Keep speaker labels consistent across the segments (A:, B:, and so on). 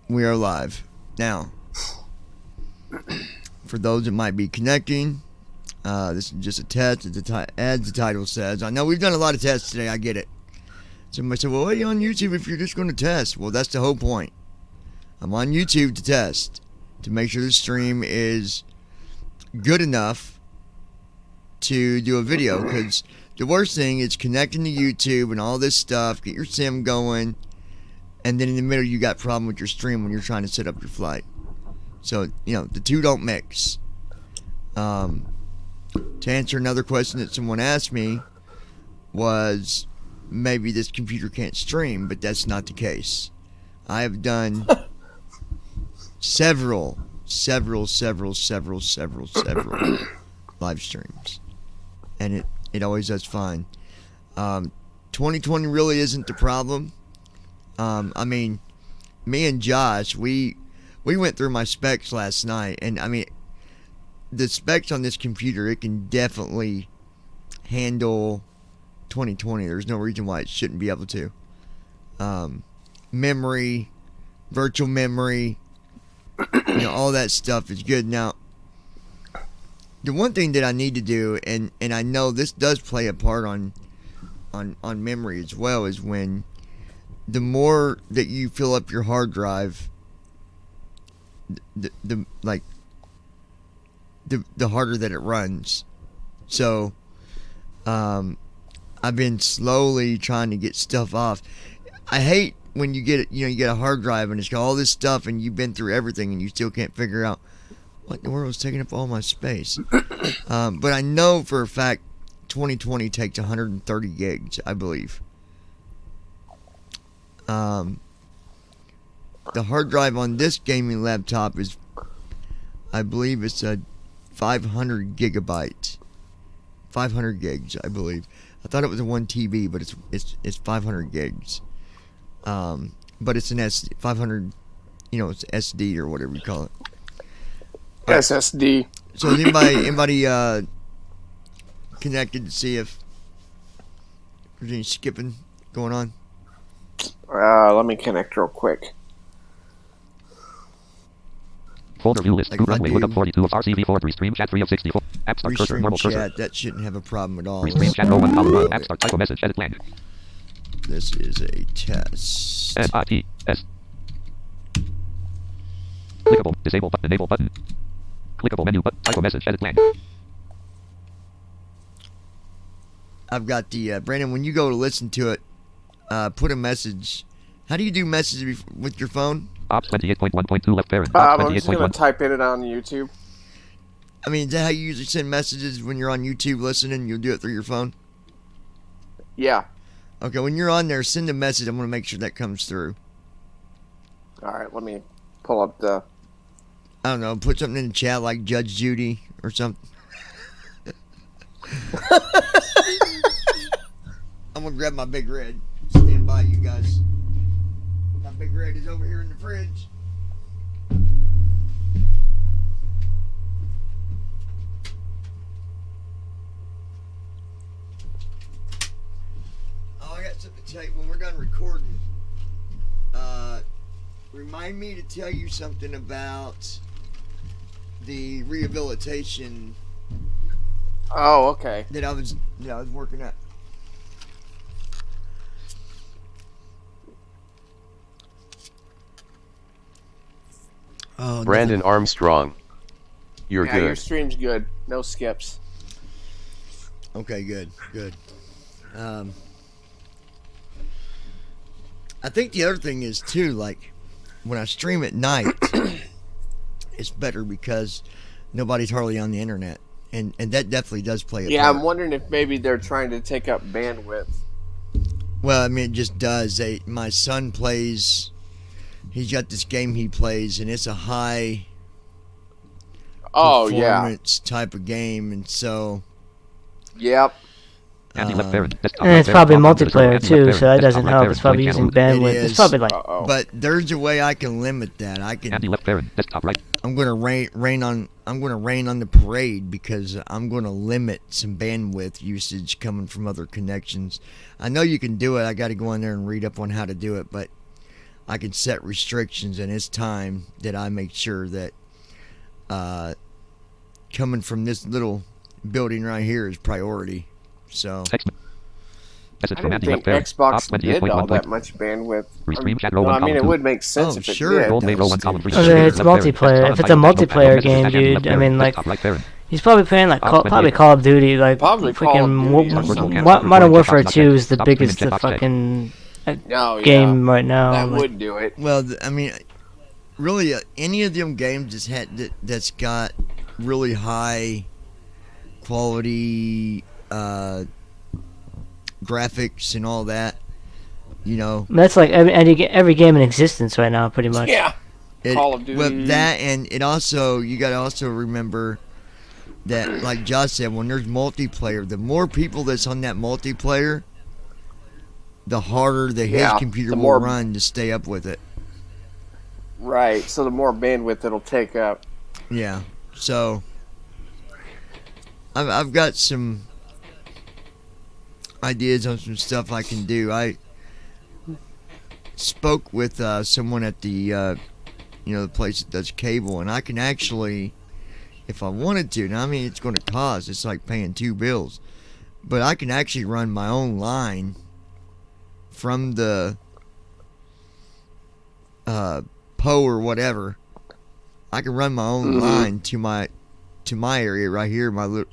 A: We are live. Now, for those that might be connecting, this is just a test, as the title says. I know we've done a lot of tests today, I get it. Somebody said, well, why are you on YouTube if you're just going to test? Well, that's the whole point. I'm on YouTube to test, to make sure the stream is good enough to do a video, because the worst thing is connecting to YouTube and all this stuff, get your sim going, and then in the middle you got a problem with your stream when you're trying to set up your flight. So, the two don't mix. To answer another question that someone asked me was, maybe this computer can't stream, but that's not the case. I have done several live streams, and it always does fine. 2020 really isn't the problem. I mean, me and Josh, we went through my specs last night, and I mean, the specs on this computer, it can definitely handle 2020. There's no reason why it shouldn't be able to. Memory, virtual memory, all that stuff is good. Now, the one thing that I need to do, and I know this does play a part on memory as well, is when the more that you fill up your hard drive, the harder that it runs. So, I've been slowly trying to get stuff off. I hate when you get you get a hard drive and it's got all this stuff and you've been through everything and you still can't figure out what in the world is taking up all my space. But I know for a fact 2020 takes 130 gigs, I believe. The hard drive on this gaming laptop is, I believe it's a 500 gigabyte. 500 gigs, I believe. I thought it was a 1 TB, but it's 500 gigs. But it's an SD, 500, it's SD or whatever you call it.
B: SSD.
A: So is anybody connected to see if there's any skipping going on?
B: Let me connect real quick.
C: Folder view list. Good runway. Lookup 42 of RCV4. Restream chat 3 of 64. App start cursor. Normal
A: chat,
C: cursor.
A: that shouldn't have a problem at all.
C: Restream chat. No one column. Row. App start. Title message. Edit blank.
A: This is a test.
C: SITS. Clickable. Disable button. Enable button. Clickable menu button. Title message. Edit blank.
A: I've got the Brandon. When you go to listen to it, put a message. How do you do messages with your phone?
C: Ops 28.1.2 left parent.
B: I'm just going to type it on YouTube.
A: I mean, is that how you usually send messages when you're on YouTube listening? You'll do it through your phone?
B: Yeah.
A: Okay, when you're on there, send a message. I'm going to make sure that comes through.
B: Alright, let me pull up the...
A: I don't know, put something in the chat like Judge Judy or something. I'm going to grab my Big Red. Stand by, you guys. My Big Red is over here in the fridge. Oh, I got something to tell you. When we're done recording, remind me to tell you something about the rehabilitation.
B: Oh, okay.
A: That I was working at. Oh,
D: Brandon Armstrong. You're
B: yeah, your
D: good.
B: stream's good. No skips.
A: Okay, good. I think the other thing is too, like when I stream at night, it's better because nobody's hardly on the internet, and that definitely does play a part.
B: I'm wondering if maybe they're trying to take up bandwidth.
A: Well, I mean, it just does. My son plays. He's got this game he plays, and it's a high performance type of game, and so.
B: Yep.
C: And
E: it's probably multiplayer too, so that doesn't help. It's probably using bandwidth. It's probably like.
A: But there's a way I can limit that. I can.
C: Andy left parent. Desktop right.
A: I'm gonna rain on the parade because I'm gonna limit some bandwidth usage coming from other connections. I know you can do it. I got to go in there and read up on how to do it, but I can set restrictions, and it's time that I make sure that coming from this little building right here is priority. So
C: Text. Message
B: I
C: from
B: didn't
C: Andy
B: think
C: Webfair.
B: Xbox
C: Op
B: did all
C: 28.1.
B: that much bandwidth.
C: Restream chat row
B: No,
C: one
B: I mean,
C: column
B: it
C: two.
B: would make sense
A: Oh,
B: if it
A: sure it
B: did.
C: Gold May row one column three.
E: It's multiplayer. If it's a multiplayer game, dude, I mean, like, he's probably playing like probably Call of Duty, like
B: Probably Call of Duty or something.
E: Modern Warfare 2 is the biggest fucking
B: Oh, yeah.
E: game right now.
B: That
E: like-
B: would do it.
A: well, I mean, really, any of them games that's got really high quality graphics and all that, you know.
E: That's like every game in existence right now, pretty much.
B: Yeah. Call of Duty.
A: Well, that, and it also, you got to also remember that, like Josh said, when there's multiplayer, the more people that's on that multiplayer, the harder his
B: Yeah,
A: computer
B: the
A: will
B: more-
A: run to stay up with it.
B: Right. So the more bandwidth it'll take up.
A: Yeah. So I've got some ideas on some stuff I can do. I spoke with someone at the the place that does cable, and I can actually, if I wanted to, now I mean it's going to cost. It's like paying two bills, but I can actually run my own line from the PO or whatever. I can run my own line to my area right here, my little,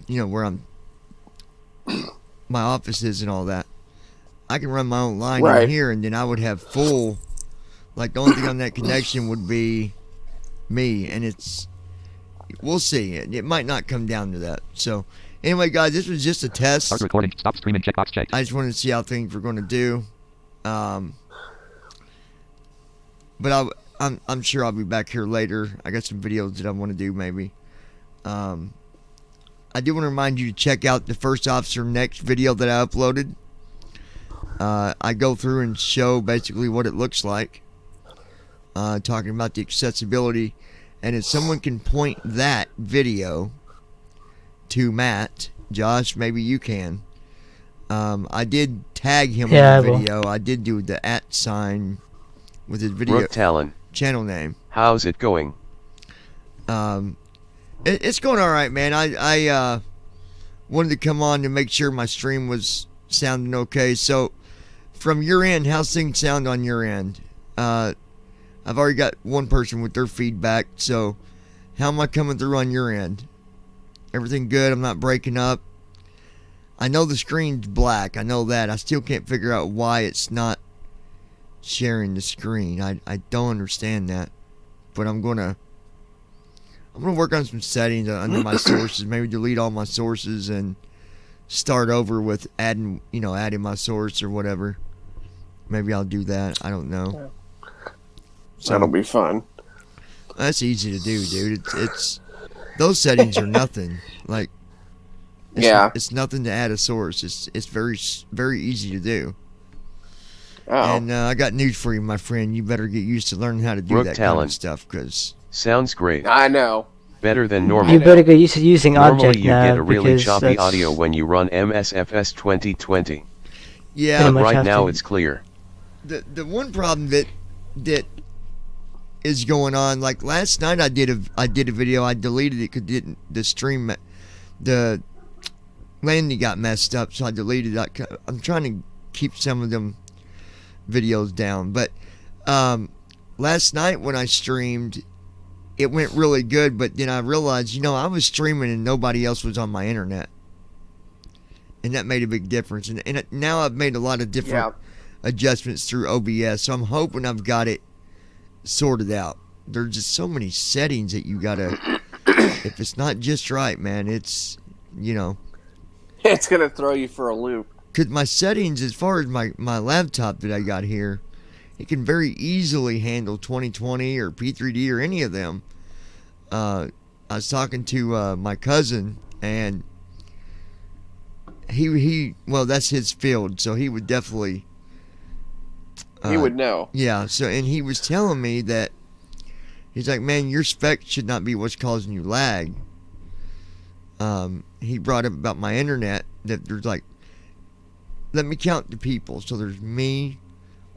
A: where my office is and all that. I can run my own line
B: Right.
A: in here, and then I would have full. Like the only thing on that connection would be me, and we'll see. It might not come down to that. So anyway, guys, this was just a test.
C: Start recording. Stop streaming. Checkbox checked.
A: I just wanted to see how things were going to do. But I'm sure I'll be back here later. I got some videos that I want to do maybe. I do want to remind you to check out the First Officer Next video that I uploaded. I go through and show basically what it looks like. Talking about the accessibility. And if someone can point that video to Matt, Josh, maybe you can. I did tag him
E: Yeah,
A: in the
E: I will.
A: video. I did do the @ sign with his video
D: Rook Talon,
A: channel name.
D: how's it going?
A: It's going all right, man. I wanted to come on to make sure my stream was sounding okay. So, from your end, how's things sound on your end? I've already got one person with their feedback. So, how am I coming through on your end? Everything good? I'm not breaking up. I know the screen's black. I know that. I still can't figure out why it's not sharing the screen. I don't understand that. But I'm gonna work on some settings under my sources. Maybe delete all my sources and start over with adding my source or whatever. Maybe I'll do that. I don't know.
B: That'll be fun.
A: That's easy to do, dude. It's those settings are nothing. Like, it's nothing to add a source. It's very easy to do.
B: Oh.
A: And I got news for you, my friend. You better get used to learning how to do
D: Rook
A: that kind
D: Talon.
A: of stuff, because
D: Sounds great.
B: I know.
D: Better than normal.
E: You better get used to using
D: Normally
E: Object
D: you
E: now
D: get a really
E: because
D: choppy
E: that's-
D: audio when you run MSFS 2020.
A: yeah,
E: Pretty much
D: Right
E: have
D: now
E: to.
D: it's clear.
A: the one problem that is going on, like last night I did a video. I deleted it because the stream, the landing got messed up, so I deleted it. I'm trying to keep some of them videos down, but last night when I streamed, it went really good. But then I realized, I was streaming and nobody else was on my internet, and that made a big difference. And now I've made a lot of different adjustments through OBS, so I'm hoping I've got it sorted out. There's just so many settings that you gotta, if it's not just right, man, it's
B: It's going to throw you for a loop.
A: because my settings, as far as my laptop that I got here, it can very easily handle 2020 or P3D or any of them. I was talking to my cousin, and he well, that's his field, so he would definitely
B: He would know.
A: Yeah, so, and he was telling me that he's like, man, your spec should not be what's causing you lag. He brought up about my internet, that there's like, let me count the people. So there's me,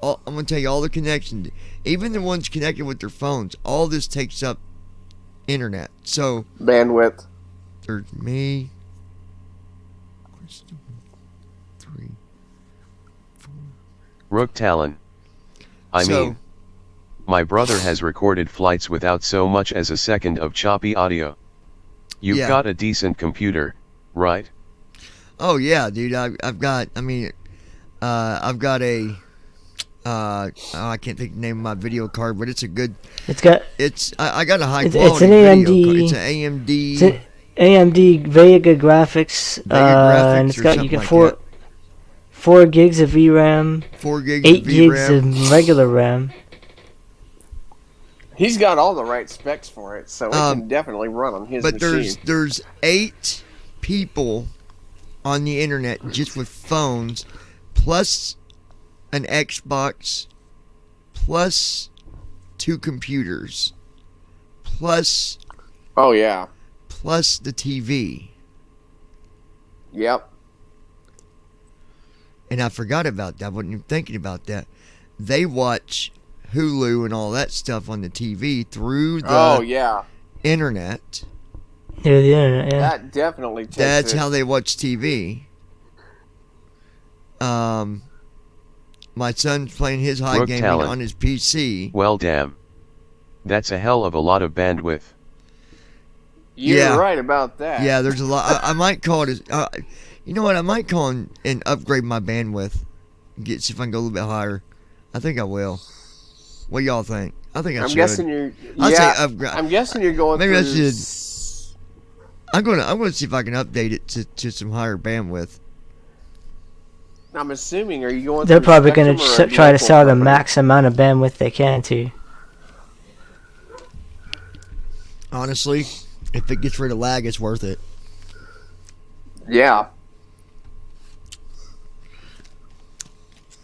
A: I'm gonna tell you all the connections, even the ones connected with their phones. All this takes up internet. So
B: Bandwidth.
A: there's me, Crystal, 3, 4.
D: Rook Talon. I
A: So-
D: mean, my brother has recorded flights without so much as a second of choppy audio. You've
A: Yeah.
D: got a decent computer, right?
A: Oh yeah, dude. I've got. I mean, I've got a. I can't think of the name of my video card, but it's a good.
E: It's got
A: I got a high
E: It's
A: quality
E: an
A: video
E: AMD
A: card. It's an AMD.
E: it's an AMD Vega graphics,
A: Vega graphics
E: and it's
A: or
E: got
A: something
E: you get
A: like
E: 4 gigs of VRAM,
A: 4 gigs
E: 8
A: of
E: gigs
A: VRAM.
E: of regular RAM.
B: He's got all the right specs for it, so it
A: Um,
B: can definitely run on his
A: But
B: machine.
A: there's 8 people on the internet just with phones, plus an Xbox, plus 2 computers, plus
B: Oh yeah.
A: the TV.
B: Yep.
A: And I forgot about that. I wasn't even thinking about that. They watch Hulu and all that stuff on the TV through the
B: Oh yeah.
A: internet.
E: Through the internet, yeah.
B: That definitely takes
A: That's
B: it.
A: how they watch TV. My son's playing his high
D: Rook
A: gaming
D: Talon.
A: on his PC.
D: Well, damn. That's a hell of a lot of bandwidth.
B: You're
A: Yeah.
B: right about that.
A: Yeah, there's a lot. I might call it. You know what? I might call and upgrade my bandwidth. See if I can go a little bit higher. I think I will. What do y'all think? I think I
B: I'm
A: should.
B: guessing you're.
A: I'd
B: yeah,
A: say upgrade.
B: I'm guessing you're going
A: Maybe I
B: through.
A: should- I'm gonna see if I can update it to some higher bandwidth.
B: I'm assuming. Are you going?
E: They're
B: through
E: probably going
B: Spectrum
E: to
B: or a
E: try to
B: local
E: sell the
B: company?
E: max amount of bandwidth they can to.
A: Honestly, if it gets rid of lag, it's worth it.
B: Yeah.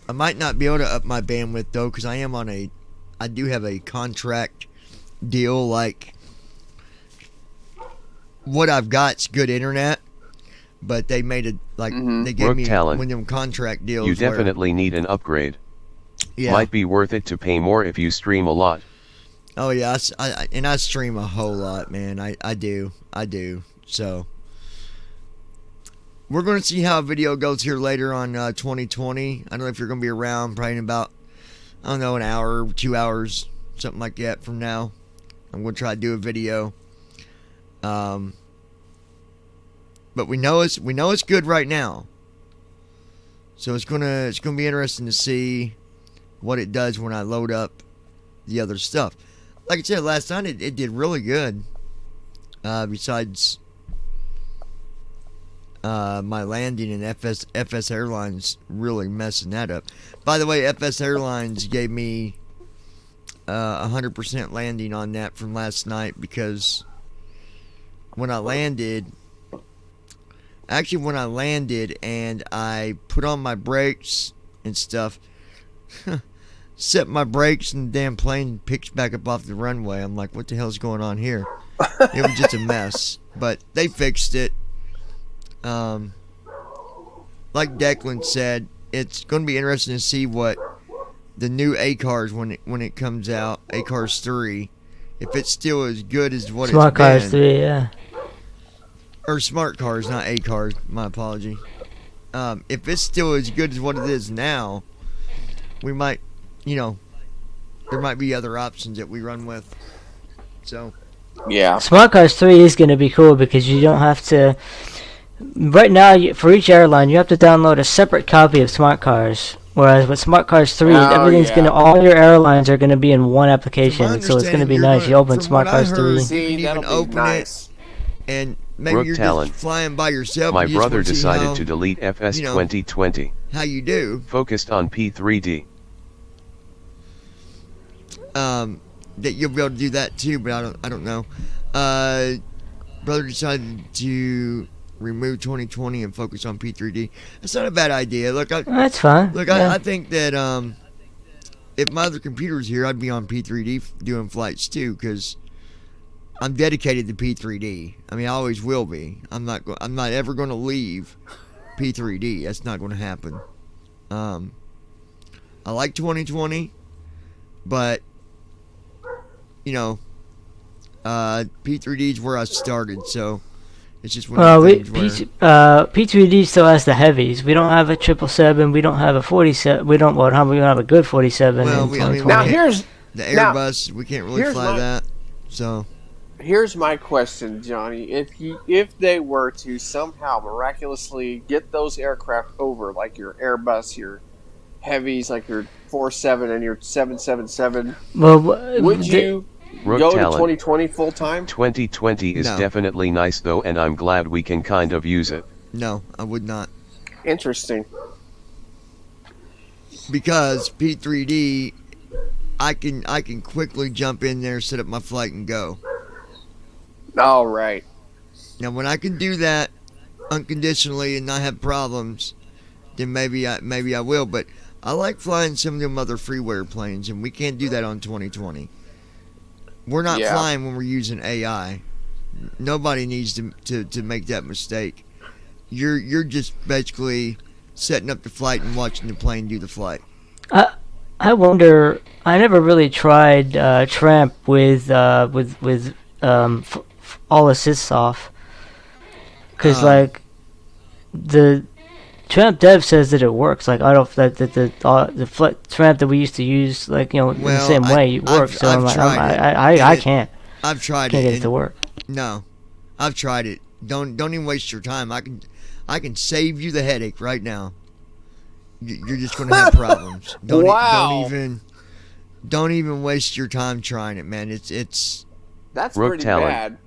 A: I might not be able to up my bandwidth though, because I do have a contract deal. Like, what I've got's good internet, but they made it like
B: Mhm.
A: they gave
D: Rook
A: me
D: Talon.
A: one of them contract deals.
D: You
A: where-
D: definitely need an upgrade.
A: yeah.
D: Might be worth it to pay more if you stream a lot.
A: Oh yeah, I stream a whole lot, man. I do. So we're going to see how video goes here later on 2020. I don't know if you're going to be around, probably in about, I don't know, an hour, 2 hours, something like that from now. I'm going to try to do a video. But we know it's good right now. So it's gonna be interesting to see what it does when I load up the other stuff. Like I said last night, it did really good. Besides my landing and FS Airlines really messing that up. By the way, FS Airlines gave me 100% landing on that from last night, because when I landed and I put on my brakes and stuff, set my brakes and the damn plane picks back up off the runway. I'm like, what the hell's going on here? It was just a mess, but they fixed it. Like Declan said, it's going to be interesting to see what the new A-Cars, when it comes out, A-Cars 3, if it's still as good as what
E: Smart
A: it's been.
E: Cars 3, yeah.
A: Or Smart Cars, not A-Cars, my apology. If it's still as good as what it is now, we might, there might be other options that we run with. So,
B: Yeah.
E: Smart Cars 3 is going to be cool because you don't have to. Right now, for each airline, you have to download a separate copy of Smart Cars. Whereas with Smart Cars 3,
B: Oh,
E: everything's
B: yeah.
E: going to, all your airlines are going to be in one application. So it's going to be
A: understanding,
E: nice.
A: you're
E: You open
A: gonna-
E: Smart
A: from what I
E: Cars
A: heard,
E: 3.
B: See,
A: You can
B: that'll
A: even
B: be
A: open it.
B: nice.
A: and maybe
D: Rook
A: you're
D: Talon.
A: just flying by yourself.
D: My
A: you just
D: brother
A: wanna see
D: decided
A: how,
D: to delete FS
A: you know,
D: 2020.
A: how you do.
D: Focused on P3D.
A: That you'll be able to do that too, but I don't know. Brother decided to remove 2020 and focus on P3D. That's not a bad idea. Look,
E: That's fine. Yeah.
A: I think that if my other computer was here, I'd be on P3D doing flights too, because I'm dedicated to P3D. I mean, I always will be. I'm not ever going to leave P3D. That's not going to happen. I like 2020, but you know, P3D is where I started, so it's just one of the things where
E: P3D still has the heavies. We don't have a 777. We don't have a 47. We don't have a good 47.
A: Well,
E: in
A: I mean,
E: 2020.
B: Now
A: we
B: here's
A: the
B: now,
A: Airbus. We can't really
B: here's
A: fly
B: my-
A: that, so.
B: Here's my question, Johnny. If they were to somehow miraculously get those aircraft over, like your Airbus, your heavies, like your 47 and your 777,
E: well,
B: would you
D: Rook
B: go to
D: Talon.
B: 2020 full time?
D: 2020 is
A: No.
D: definitely nice though, and I'm glad we can kind of use it.
A: No, I would not.
B: Interesting.
A: Because P3D, I can quickly jump in there, set up my flight, and go.
B: All right.
A: Now, when I can do that unconditionally and not have problems, then maybe I will. But I like flying some of them other freeware planes, and we can't do that on 2020. We're not
B: Yeah.
A: flying when we're using AI. Nobody needs to make that mistake. You're just basically setting up the flight and watching the plane do the flight.
E: I wonder. I never really tried Tramp with all assists off, because like the Tramp dev says that it works. Like I don't that the Tramp that we used to use, like in the
A: Well,
E: same way, it
A: I've-
E: works. So
A: I've
E: I'm like,
A: tried it,
E: I
A: and
E: can't
A: I've tried
E: get
A: it.
E: it to work.
A: No, I've tried it. Don't even waste your time. I can save you the headache right now. You're just gonna have problems.
B: Wow.
A: Don't even waste your time trying it, man. It's
B: That's
D: Rook
B: pretty
D: Talon.
B: bad.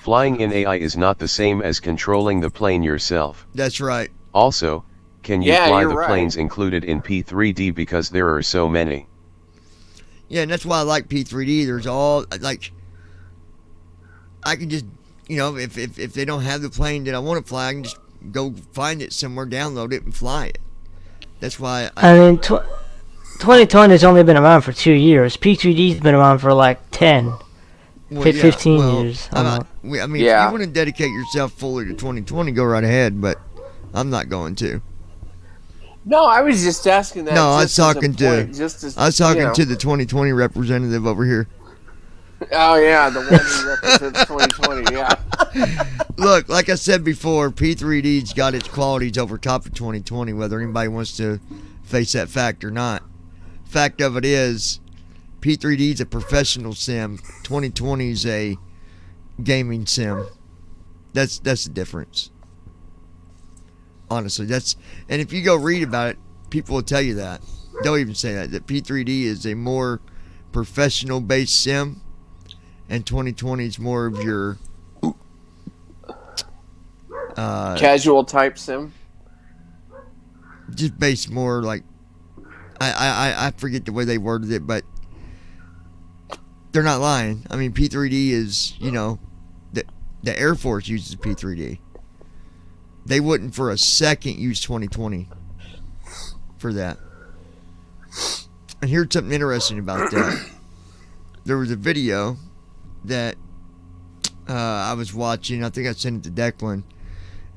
D: Flying in AI is not the same as controlling the plane yourself.
A: that's right.
D: Also, can you
B: Yeah,
D: fly
B: you're
D: the
B: right.
D: planes included in P3D because there are so many?
A: Yeah, and that's why I like P3D. There's all like I can just if they don't have the plane that I want to fly, I can just go find it somewhere, download it, and fly it. That's why
E: I mean, 2020 has only been around for 2 years. P3D's been around for like 10. 15 years.
A: I mean,
B: Yeah.
A: if you want to dedicate yourself fully to 2020, go right ahead. But I'm not going to.
B: No, I was just asking that.
A: No, I was
B: just as a
A: talking to-
B: point, just as,
A: I was talking
B: you know.
A: to the 2020 representative over here.
B: Oh yeah, the one who represents 2020. Yeah.
A: Look, like I said before, P3D's got its qualities over top of 2020, whether anybody wants to face that fact or not. Fact of it is, P3D's a professional sim. 2020's a gaming sim. That's the difference. Honestly, and if you go read about it, people will tell you that. They'll even say that P3D is a more professional based sim, and 2020 is more of your
B: Casual type sim.
A: just based more like I forget the way they worded it, but they're not lying. I mean, P3D is the Air Force uses P3D. They wouldn't for a second use 2020 for that. And here's something interesting about that. There was a video that I was watching. I think I sent it to Declan,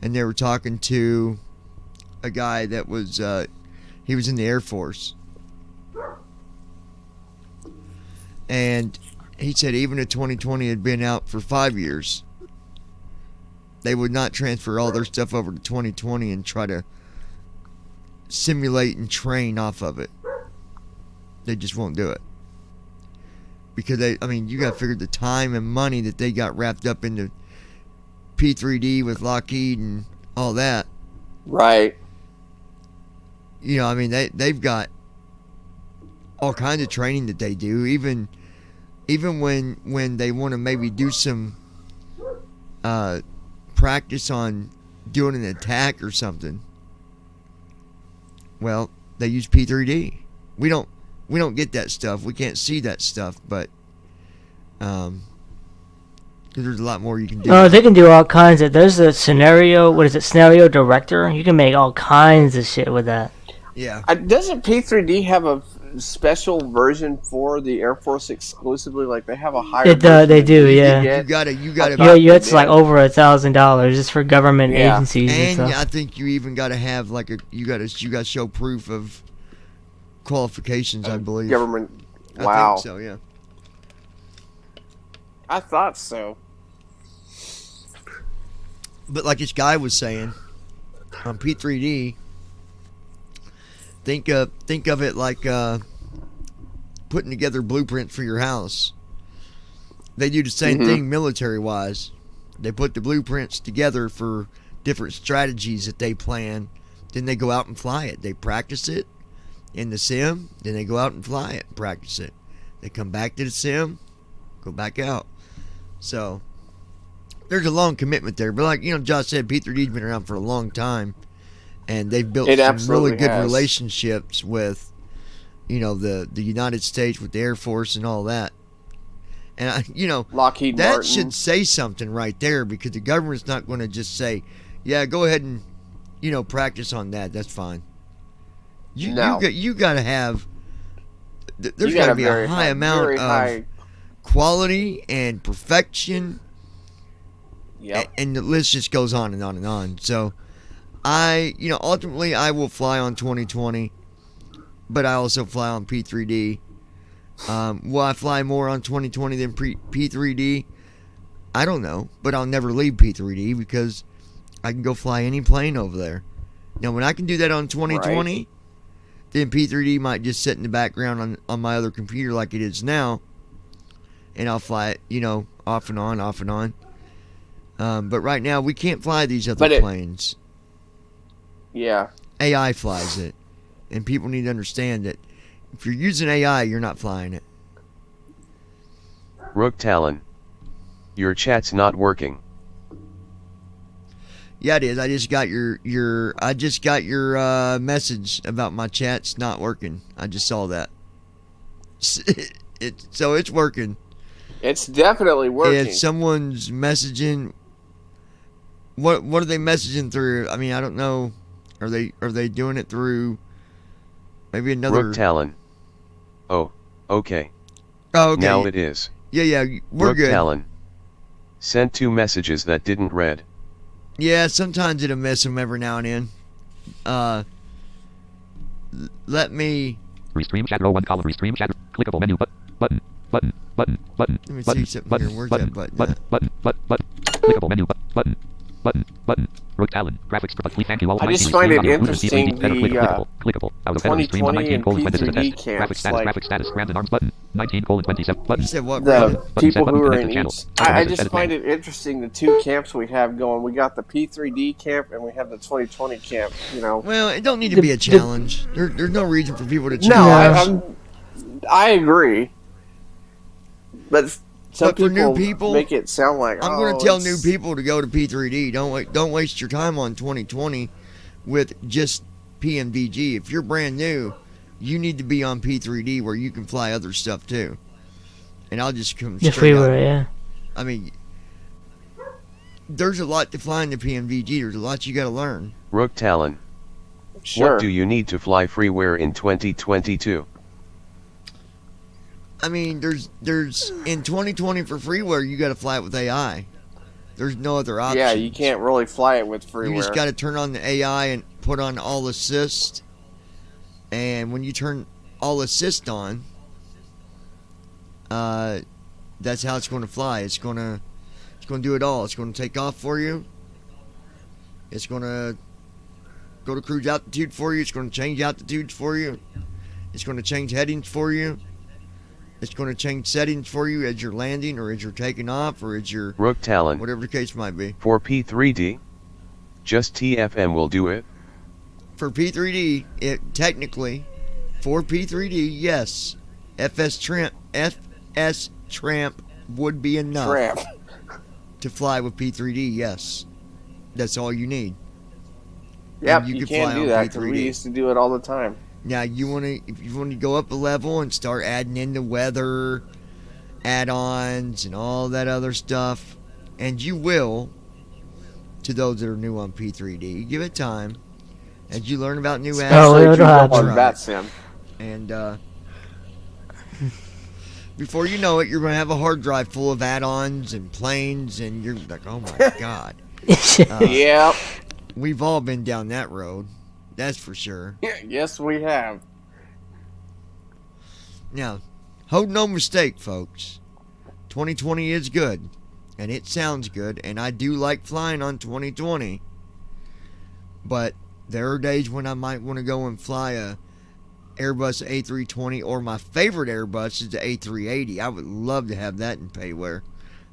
A: and they were talking to a guy that was he was in the Air Force, and he said even if 2020 had been out for 5 years, they would not transfer all their stuff over to 2020 and try to simulate and train off of it. They just won't do it. Because you got to figure the time and money that they got wrapped up into P3D with Lockheed and all that.
B: Right.
A: They've got all kinds of training that they do. Even when they want to maybe do some practice on doing an attack or something. Well, they use P3D. We don't get that stuff. We can't see that stuff, but 'cause there's a lot more you can do.
E: Oh, they can do all kinds of. There's a scenario. What is it? Scenario director. You can make all kinds of shit with that.
A: Yeah.
B: Doesn't P3D have a special version for the Air Force exclusively? Like they have a higher. version
E: They
B: that
E: do,
B: you
E: yeah.
B: can get?
A: You gotta
E: Yeah, it's like over $1,000 just for government
B: Yeah.
E: agencies and
A: and
E: stuff.
A: I think you even gotta have you gotta show proof of qualifications, I believe.
B: Government.
A: I
B: Wow.
A: think so, yeah.
B: I thought so.
A: But like this guy was saying on P3D, think of it like putting together blueprints for your house. They do the same thing military-wise. They put the blueprints together for different strategies that they plan. Then they go out and fly it. They practice it in the sim. Then they go out and fly it and practice it. They come back to the sim, go back out. So there's a long commitment there. But like, Josh said, P3D's been around for a long time. And they've built
B: It
A: some
B: absolutely
A: really good
B: has.
A: relationships with, the United States, with the Air Force and all that. And,
B: Lockheed
A: that
B: Martin.
A: should say something right there, because the government's not going to just say, yeah, go ahead and, practice on that. That's fine. You got to have, there's got to be a high amount of quality and perfection.
B: Yep.
A: And the list just goes on and on and on. So, ultimately I will fly on 2020, but I also fly on P3D. Will I fly more on 2020 than P3D? I don't know, but I'll never leave P3D because I can go fly any plane over there. Now, when I can do that on 2020, then P3D might just sit in the background on my other computer like it is now, and I'll fly it, off and on, off and on. But right now, we can't fly these other planes.
B: Yeah.
A: AI flies it, and people need to understand that if you're using AI, you're not flying it.
D: Rook Talon. Your chat's not working.
A: Yeah, it is. I just got your message about my chat's not working. I just saw that. So it's working.
B: It's definitely working.
A: If someone's messaging, what are they messaging through? I mean, I don't know. Are they doing it through maybe another
D: Rook Talon. Oh, okay.
A: Oh, okay.
D: Now it is.
A: Yeah, we're
D: Rook
A: good.
D: Talon. Sent 2 messages that didn't read.
A: Yeah, sometimes it'll miss them every now and then. Let me.
C: Restream chat row 1 column restream chat. Clickable menu button.
A: Let me see something here. Where's that button at?
C: Clickable menu button. Rook Talon. Graphics for please thank you all.
B: I just find it interesting the
C: clickable. Out of
B: 2020 and P3D
C: Graphics
B: camps,
C: status. Brandon Arms button. 19:27 button.
A: You said what?
B: the
A: Brandon?
B: people who are
C: Button,
B: in
C: channel.
B: each. I just find it interesting the 2 camps we have going. We got the P3D camp and we have the 2020 camp.
A: Well, it don't need to be a challenge. There's no reason for people to
B: No,
A: challenge.
B: I agree. But some
A: But for new people,
B: make it sound like
A: I'm going to tell new people to go to P3D. Don't waste your time on 2020 with just PMDG. If you're brand new, you need to be on P3D where you can fly other stuff too. And I'll just come straight
E: If we
A: out.
E: were, yeah.
A: I mean, there's a lot to fly in the PMDG. There's a lot you got to learn.
D: Rook Talon.
B: Sure.
D: What do you need to fly freeware in 2022?
A: I mean, there's in 2020 for freeware, you got to fly it with AI. There's no other option.
B: Yeah, you can't really fly it with freeware.
A: You just got to turn on the AI and put on all assist. And when you turn all assist on, that's how it's going to fly. It's going to do it all. It's going to take off for you. It's going to go to cruise altitude for you. It's going to change altitudes for you. It's going to change headings for you. It's going to change settings for you as you're landing or as you're taking off or as you're
D: Rook Talon.
A: whatever the case might be.
D: For P3D, just TFM will do it.
A: For P3D, technically, for P3D, yes, FS Tramp would be enough
B: Tramp.
A: to fly with P3D. Yes, that's all you need.
B: Yep,
A: And you
B: you
A: can
B: can't
A: fly
B: do
A: on
B: that because
A: P3D.
B: we used to do it all the time.
A: Now if you want to go up a level and start adding in the weather add-ons and all that other stuff, and you will, to those that are new on P3D, give it time as you learn about new
E: Oh,
B: Especially
E: it'll
B: if you go
E: happen.
B: on
A: Right.
B: VATSIM.
A: And before you know it, you're going to have a hard drive full of add-ons and planes, and you're like, oh my god.
B: Yep.
A: We've all been down that road. That's for sure.
B: Yes, we have.
A: Now, hold no mistake, folks. 2020 is good, and it sounds good, and I do like flying on 2020. But there are days when I might want to go and fly a Airbus A320, or my favorite Airbus is the A380. I would love to have that in payware.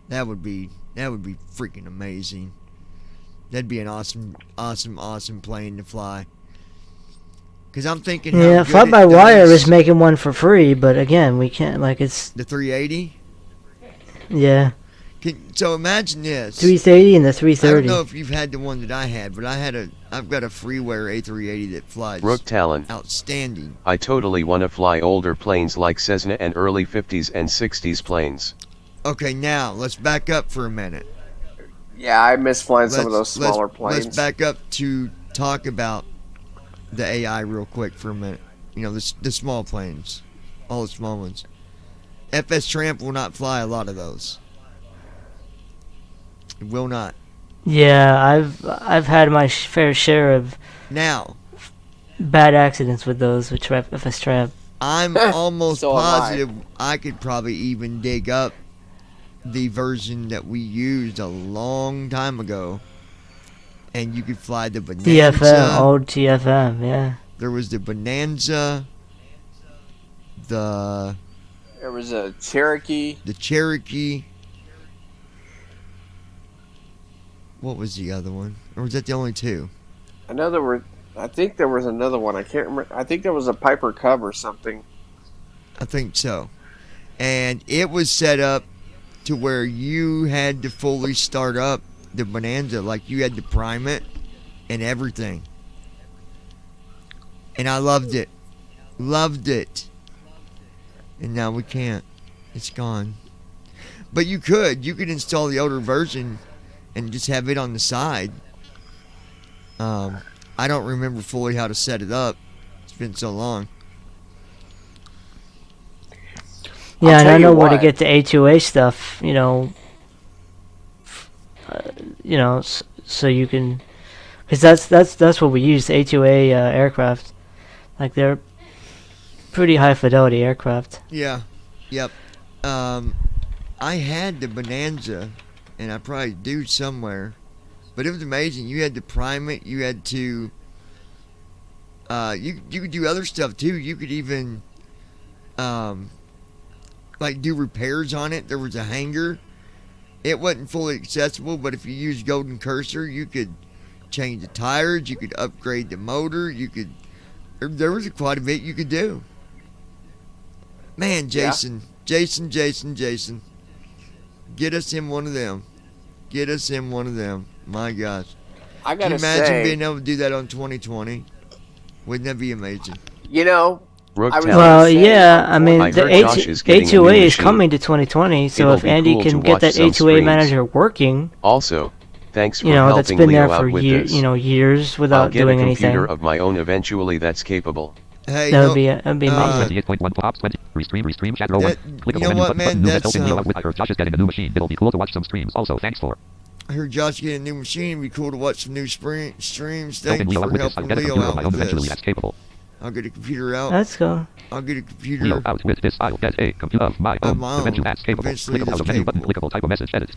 A: That would be freaking amazing. That'd be an awesome plane to fly. Because I'm thinking, how
E: Yeah,
A: good
E: Fly
A: it
E: by Wire
A: does-
E: is making one for free, but again, we can't, like, it's,
A: the 380.
E: yeah,
A: So imagine this.
E: 380 and the
A: I don't
E: 330.
A: know if you've had the one that I had, but I've got a freeware A380 that flies
D: Rook Talon.
A: outstanding.
D: I totally wanna fly older planes like Cessna and early 50s and 60s planes.
A: Okay, now let's back up for a minute.
B: Yeah, I miss flying some of those smaller planes.
A: Let's back up to talk about the AI real quick for a minute. You know, the small planes, all the small ones. FS Tramp will not fly a lot of those. It will not.
E: Yeah, I've had my fair share of
A: Now,
E: bad accidents with those with FS Tramp.
A: I'm almost
B: So am I.
A: positive I could probably even dig up the version that we used a long time ago, and you could fly the Bonanza.
E: TFM, old TFM, yeah.
A: There was the Bonanza, the
B: There was a Cherokee.
A: Cherokee. What was the other one? Or was that the only two?
B: I think there was another one. I can't remember. I think there was a Piper Cub or something.
A: I think so. And it was set up to where you had to fully start up the Bonanza, like you had to prime it and everything. And I loved it. Loved it. And now we can't. It's gone. But you could install the older version and just have it on the side. I don't remember fully how to set it up. It's been so long.
E: Yeah, and
B: tell
E: I
B: you
E: know where to
B: what.
E: get the A2A stuff, so you can, because that's what we use, the A2A aircraft. Like, they're pretty high fidelity aircraft.
A: Yeah. Yep. I had the Bonanza, and I probably do somewhere, but it was amazing. You had to prime it. You had to. You could do other stuff too. You could even, like do repairs on it. There was a hangar. It wasn't fully accessible, but if you used Golden Cursor, you could change the tires. You could upgrade the motor. You could. There was quite a bit you could do. Man, Jason. Get us in one of them. Get us in one of them. My gosh.
B: I
A: Can you
B: gotta
A: imagine
B: say,
A: being able to do that on 2020? Wouldn't that be amazing?
D: Rook
B: I was-
D: Talon.
E: Well,
B: saying,
E: yeah, I mean,
D: I
E: the
D: heard Josh is getting a new
E: A2A is
D: machine.
E: coming to 2020, so
D: It'll
E: if
D: be
E: Andy
D: cool
E: can
D: to
E: get
D: watch
E: that
D: some
E: A2A
D: streams.
E: manager working,
D: Also, thanks for
E: that's
D: helping
E: been
D: Leo
E: there for
D: out with
E: years,
D: this.
E: years
D: I'll
E: without
D: get a
E: doing
D: computer
E: anything.
D: of my own eventually that's capable.
A: Hey,
E: That
A: no,
E: would be amazing.
C: 28.1 pops 20. Restream chat row
A: That-
C: 1.
A: you
C: Click on
A: know
C: the menu
A: what,
C: button.
A: man,
C: New
A: that's,
C: helping Leo out with. I heard Josh is getting a new machine. It'll be cool to watch some streams. Also, thanks for
A: I heard Josh get a new machine. It'd be cool to watch some new streams.
C: helping
A: Thanks
C: Leo
A: for
C: out with this. I'll
A: helping
C: get a
A: Leo
C: computer of
A: out
C: my own
A: with
C: eventually
A: this.
C: that's capable.
A: I'll get a computer out.
E: Let's go.
A: I'll get a
C: Leo
A: computer.
C: out with this. I'll get a computer of my own.
A: my own.
C: Eventually that's capable.
A: Eventually
C: Click on the
A: that's
C: menu button.
A: capable.
C: Clickable type of message. Edit.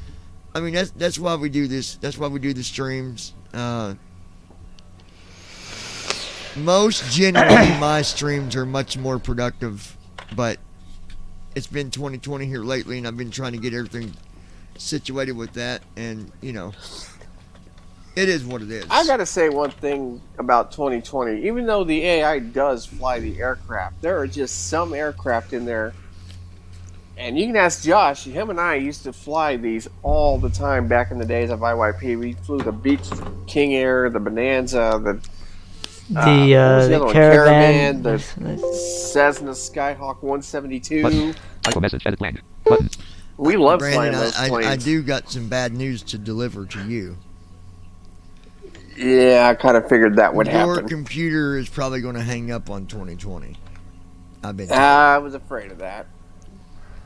A: I mean, that's why we do this. That's why we do the streams. Most generally, my streams are much more productive, but it's been 2020 here lately, and I've been trying to get everything situated with that, and it is what it is.
B: I gotta say one thing about 2020. Even though the AI does fly the aircraft, there are just some aircraft in there. And you can ask Josh. Him and I used to fly these all the time back in the days of IYP. We flew the Beach King Air, the Bonanza, the what was the other
E: The
B: one?
E: Caravan.
B: the Cessna Skyhawk 172.
C: Button. Type of message. Edit blank. Button.
B: We loved flying
A: Brandon,
B: those
A: I
B: planes.
A: do got some bad news to deliver to you.
B: Yeah, I kind of figured that would
A: Your
B: happen.
A: computer is probably going to hang up on 2020. I've been told.
B: I was afraid of that.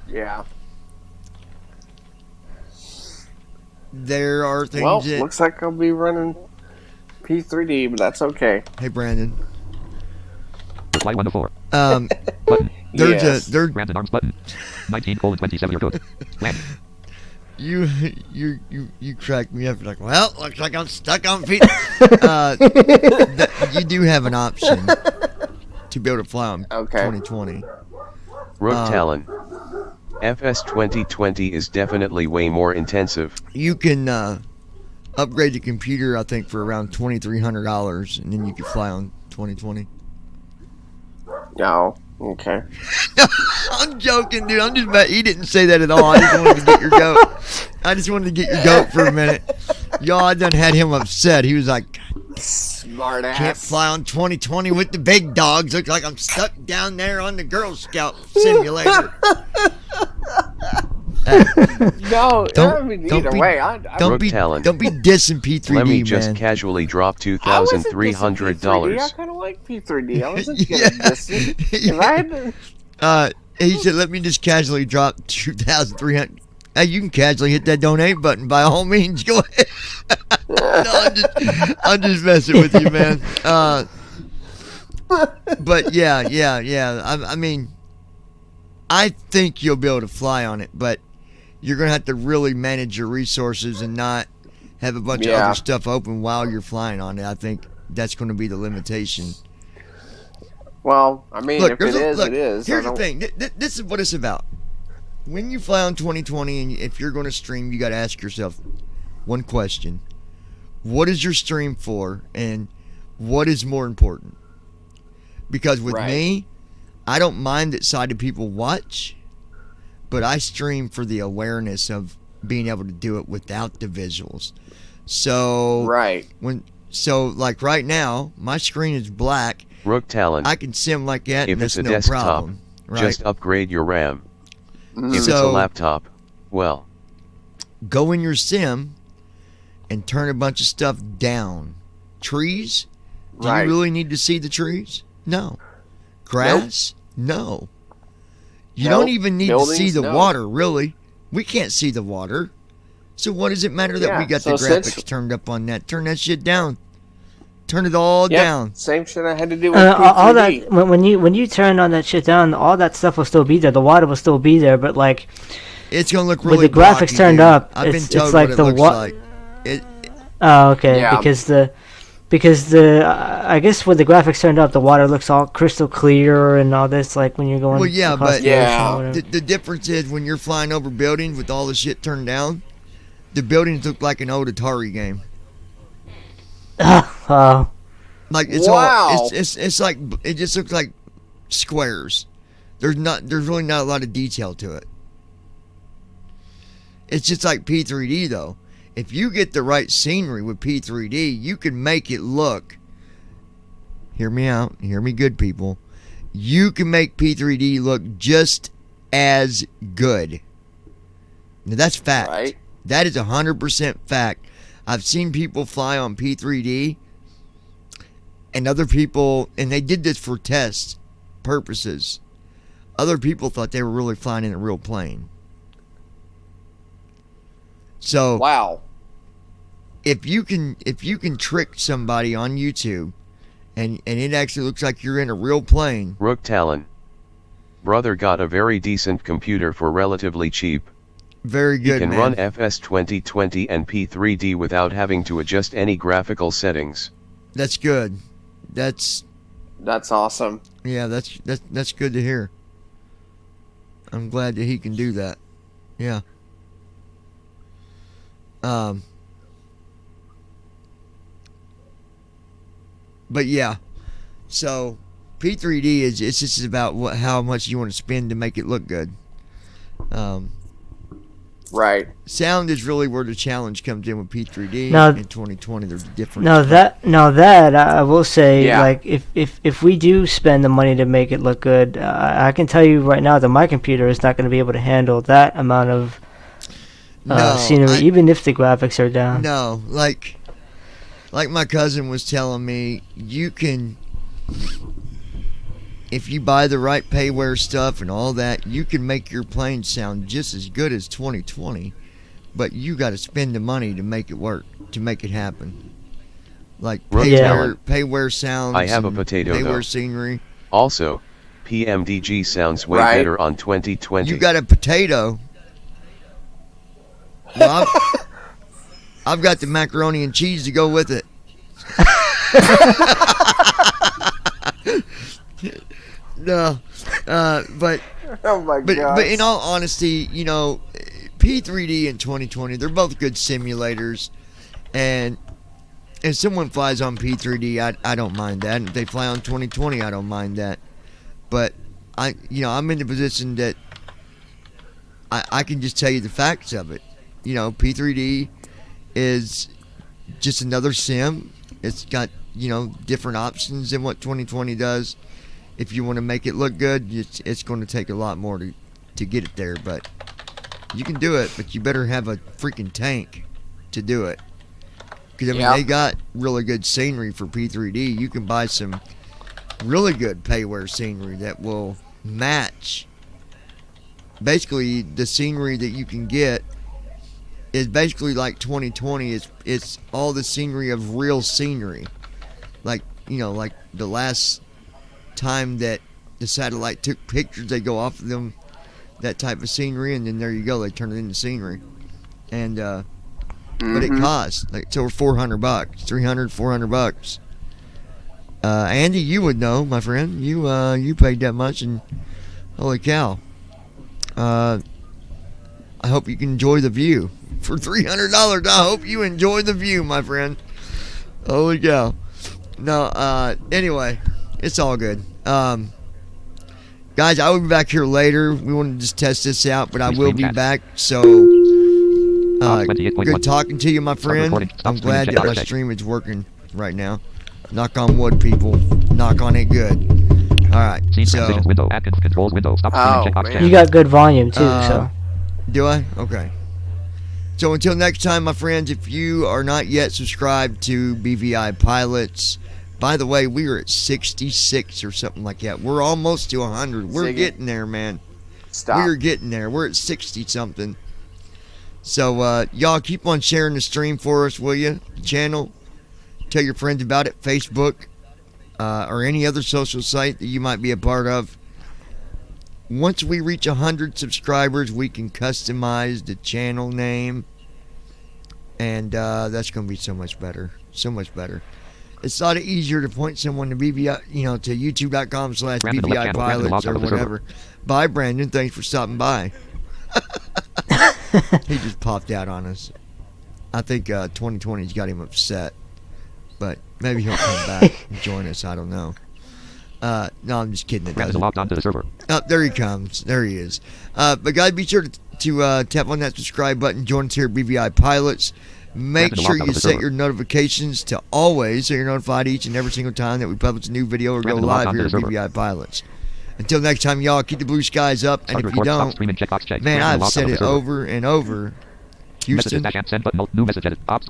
B: Yeah.
A: There are things
B: Well,
A: that...
B: looks like I'll be running P3D, but that's okay.
A: Hey, Brandon.
C: Reply 1 to 4.
A: Um,
C: Button.
A: There's
B: Yes.
C: Brandon arms button. 19:27 your code. Land.
A: You crack me up. Like, well, looks like I'm stuck on feet. You do have an option to be able to fly on
B: Okay.
A: 2020.
D: Rook Talon. FS 2020 is definitely way more intensive.
A: You can upgrade the computer, I think, for around $2,300, and then you can fly on 2020.
B: No. Okay.
A: I'm joking, dude. I'm just mad. He didn't say that at all. I just wanted to get your goat. I just wanted to get your goat for a minute. Y'all, I done had him upset. He was like,
B: Smart ass.
A: can't fly on 2020 with the big dogs. Looks like I'm stuck down there on the Girl Scout simulator.
B: No,
A: Don't-
B: I mean,
A: don't
B: either
A: be-
B: way,
A: Don't
D: Rook
A: be
D: Talon.
A: dissing P3D,
D: Let me
A: man.
D: just casually drop
B: I wasn't dissing
D: $2,300.
B: P3D. I kind of like P3D. I wasn't
A: Yeah.
B: gonna diss it. If I had to,
A: He said, let me just casually drop 2,300. Hey, you can casually hit that donate button by all means. Go ahead. No, I'm just messing with you, man. But yeah. I mean, I think you'll be able to fly on it, but you're gonna have to really manage your resources and not have a bunch of
B: Yeah.
A: other stuff open while you're flying on it. I think that's going to be the limitation.
B: well, I mean, if it
A: there's
B: is,
A: look,
B: it is. I
A: Here's the
B: don't-
A: thing. This is what it's about. When you fly on 2020 and if you're going to stream, you got to ask yourself one question. What is your stream for and what is more important? Because with
B: Right.
A: me, I don't mind that sighted people watch, but I stream for the awareness of being able to do it without the visuals. So
B: Right.
A: like right now, my screen is black.
D: Rook Talon.
A: I can sim like that,
D: If
A: and
D: it's
A: that's
D: a
A: no
D: desktop,
A: problem. Right?
D: just upgrade your RAM. If it's a
A: So-
D: laptop, well,
A: Go in your sim and turn a bunch of stuff down. Trees? Do
B: Right.
A: you really need to see the trees? No. Grass? No. You
B: Nope.
A: don't even need to see
B: Buildings?
A: the
B: No.
A: water, really. We can't see the water. So what does it matter that
B: Yeah,
A: we got
B: so
A: the graphics
B: since-
A: turned up on that? Turn that shit down. Turn it all
B: Yep,
A: down.
B: Same shit I had to do with
E: all
B: P3D.
E: that when you turn on that shit down, all that stuff will still be there. The water will still be there, but like
A: It's gonna look
E: With
A: really
E: the graphics
A: blocky,
E: turned
A: dude.
E: up,
A: I've been
E: it's
A: told
E: like
A: what it
E: the
A: looks
E: wa-
A: like. It,
E: oh okay,
B: Yeah.
E: because the I guess with the graphics turned up, the water looks all crystal clear and all this. Like when you're going
A: Well, yeah,
E: across
A: but-
E: the ocean
B: Yeah.
E: or whatever.
A: the difference is when you're flying over buildings with all the shit turned down, the buildings look like an old Atari game.
E: Oh,
A: Like it's
B: Wow.
A: all it's like it just looks like squares. There's really not a lot of detail to it. It's just like P3D though. If you get the right scenery with P3D, you can make it look. Hear me out. Hear me good, people. You can make P3D look just as good. Now that's fact.
B: Right.
A: That is 100% fact. I've seen people fly on P3D and other people, and they did this for test purposes. Other people thought they were really flying in a real plane. So
B: Wow.
A: if you can trick somebody on YouTube and it actually looks like you're in a real plane,
D: Rook Talon. Brother got a very decent computer for relatively cheap.
A: very
D: He
A: good,
D: can
A: man.
D: run FS 2020 and P3D without having to adjust any graphical settings.
A: That's good. That's
B: Awesome.
A: yeah, that's good to hear. I'm glad that he can do that. Yeah. But yeah, so P3D it's just about how much you want to spend to make it look good.
B: Right.
A: Sound is really where the challenge comes in with P3D.
E: Now-
A: in 2020, there's a difference.
E: now that I will say,
B: Yeah.
E: like if we do spend the money to make it look good, I can tell you right now that my computer is not going to be able to handle that amount of scenery, even if the graphics are down.
A: No, like my cousin was telling me, you can, if you buy the right payware stuff and all that, you can make your plane sound just as good as 2020, but you got to spend the money to make it work, to make it happen. Like
D: Rook
E: Talon.
A: payware sounds.
D: I have a
A: and
D: potato,
A: payware
D: though.
A: scenery.
D: Also, PMDG sounds way
B: Right.
D: better on 2020.
A: You got a potato. Well, I've got the macaroni and cheese to go with it. No, but
B: Oh my god.
A: but in all honesty, you know, P3D and 2020, they're both good simulators, and if someone flies on P3D, I don't mind that. And if they fly on 2020, I don't mind that. But I'm in the position that I can just tell you the facts of it. You know, P3D is just another sim. It's got, different options than what 2020 does. If you want to make it look good, it's going to take a lot more to get it there. But you can do it, but you better have a freaking tank to do it. Because, they got really good scenery for P3D. You can buy some really good payware scenery that will match. Basically, the scenery that you can get is basically like 2020. It's all the scenery of real scenery. Like the last time that the satellite took pictures, they go off of them, that type of scenery, and then there you go, they turn it into scenery. And but it costs like it's over $400, $300-$400. Andy, you would know, my friend. You paid that much, and holy cow. I hope you can enjoy the view for $300. I hope you enjoy the view, my friend. Holy cow. No, anyway, it's all good. Guys, I will be back here later. We want to just test this out, but I will be back. So, good talking to you, my friend. I'm glad that my stream is working right now. Knock on wood, people. Knock on it good. All right. So,
C: window, controls window, stop streaming, checkbox check.
E: You got good volume too, so.
A: do I? Okay. So until next time, my friends, if you are not yet subscribed to BVI Pilots, by the way, we are at 66 or something like that. We're almost to 100. We're getting there, man.
B: Stop.
A: We're getting there. We're at 60 something. So y'all keep on sharing the stream for us, will you? The channel. Tell your friends about it. Facebook or any other social site that you might be a part of. Once we reach 100 subscribers, we can customize the channel name. And that's going to be so much better. So much better. It's a lot easier to point someone to BVI, to youtube.com/BVI Pilots or whatever. Bye, Brandon. Thanks for stopping by. He just popped out on us. I think 2020's got him upset. But maybe he'll come back and join us. I don't know. No, I'm just kidding. It doesn't.
C: Logged onto the server.
A: Oh, there he comes. There he is. But guys, be sure to tap on that subscribe button. Join us here at BVI Pilots. Make sure you set your notifications to always so you're notified each and every single time that we publish a new video or go live here at BVI Pilots. Until next time, y'all, keep the blue skies up. And if you don't, man, I've said it over and over. Houston.
C: Messages, send button, new message edit. Ops,